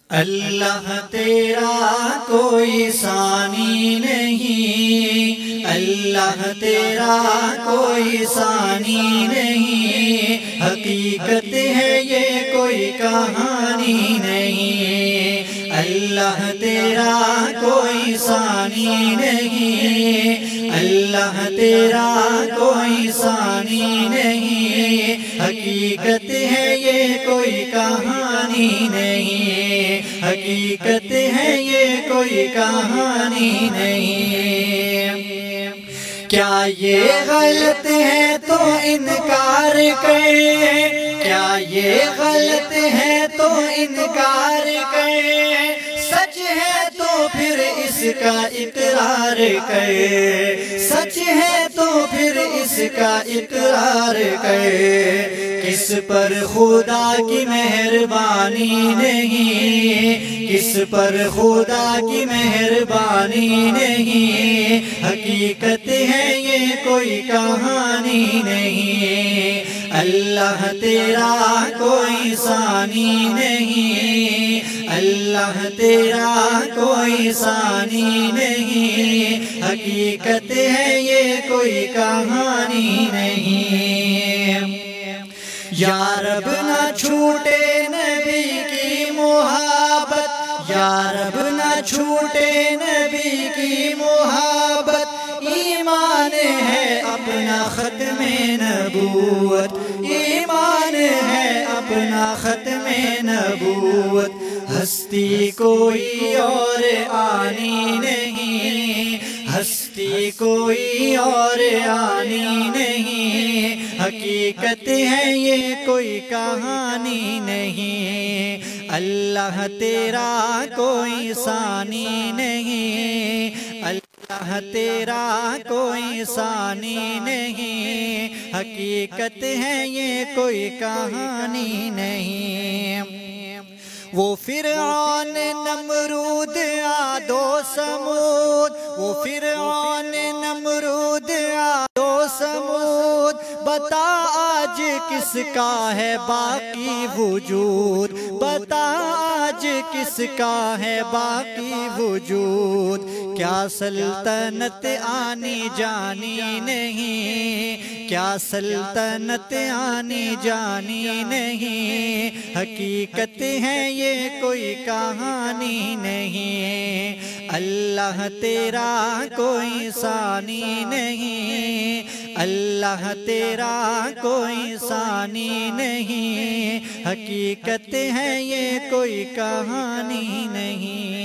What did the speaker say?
اللہ تیرا کوئی ثانی نہیں، اللہ تیرا کوئی ثانی نہیں، حقیقت ہے یہ کوئی کہانی نہیں۔ اللہ تیرا کوئی ثانی نہیں، اللہ تیرا کوئی ثانی نہیں، حقیقت ہے یہ کوئی کہانی نہیں، حقیقت ہے یہ کوئی کہانی نہیں۔ کیا یہ غلط ہے تو انکار کر، کیا یہ غلط ہے تو انکار کر، سچ ہے تو پھر اس کا اقرار کر، سچ ہے تو پھر اس کا اقرار کر۔ کس پر خدا کی مہربانی نہیں، کس پر خدا کی مہربانی نہیں، حقیقت ہے یہ کوئی کہانی نہیں۔ اللہ تیرا کوئی ثانی نہیں، اللہ تیرا کوئی ثانی نہیں، حقیقت ہے یہ کوئی کہانی نہیں۔ یا رب نہ چھوٹے نبی کی محبت، یا رب نہ چھوٹے نبی کی محبت، ایمان ہے اپنا ختم نبوت، ایمان ہے اپنا ختم نبوت۔ ہستی کوئی اور آنی نہیں، ہستی کوئی اور آنی نہیں، حقیقت ہے یہ کوئی کہانی نہیں۔ اللہ تیرا کوئی ثانی نہیں، اللہ تیرا کوئی ثانی نہیں، حقیقت ہے یہ کوئی کہانی نہیں۔ وہ فرعون نمرود عاد و ثمود، وہ فرعون نمرود عاد و ثمود، بتا آج کس کا ہے باقی وجود، بتا آج کس کا ہے باقی وجود۔ کیا سلطنت آنی جانی نہیں، کیا سلطنت آنی جانی نہیں، حقیقت ہے یہ کوئی کہانی نہیں۔ اللہ تیرا کوئی ثانی نہیں، اللہ تیرا کوئی ثانی نہیں، حقیقت ہے یہ کوئی کہانی نہیں۔